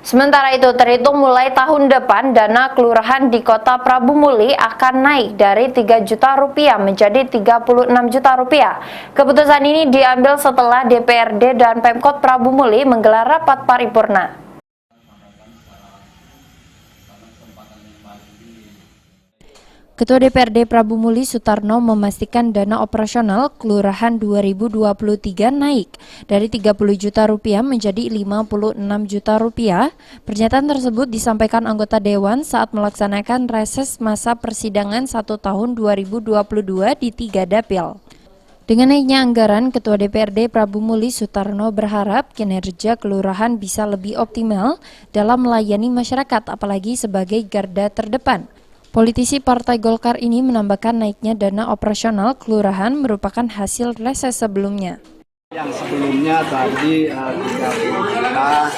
Sementara itu, terhitung mulai tahun depan, dana kelurahan di Kota Prabu Muli akan naik dari Rp3 juta menjadi Rp36 juta. Keputusan ini diambil setelah DPRD dan Pemkot Prabu Muli menggelar rapat paripurna. Ketua DPRD Prabu Muli Sutarno memastikan dana operasional Kelurahan 2023 naik dari Rp30 juta menjadi Rp56 juta. Pernyataan tersebut disampaikan anggota Dewan saat melaksanakan reses masa persidangan 1 tahun 2022 di 3 dapil. Dengan naiknya anggaran, Ketua DPRD Prabu Muli Sutarno berharap kinerja kelurahan bisa lebih optimal dalam melayani masyarakat, apalagi sebagai garda terdepan. Politisi Partai Golkar ini menambahkan naiknya dana operasional kelurahan merupakan hasil reses sebelumnya. Yang sebelumnya tadi 30 juta,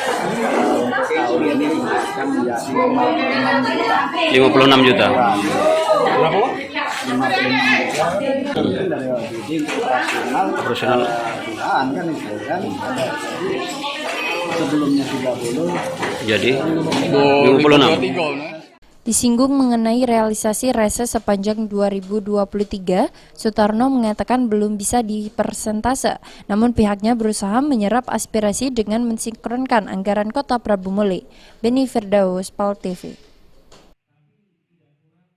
untuk tahun ini dinaikkan menjadi 56 juta. Berapa? 56 juta. Dari jadi operasional kelurahan kan itu kan. Sebelumnya 30. Jadi 56. Disinggung mengenai realisasi reses sepanjang 2023, Sutarno mengatakan belum bisa dipersentase, namun pihaknya berusaha menyerap aspirasi dengan mensinkronkan anggaran Kota Prabu Muli. Beni Firdaus, PAL TV.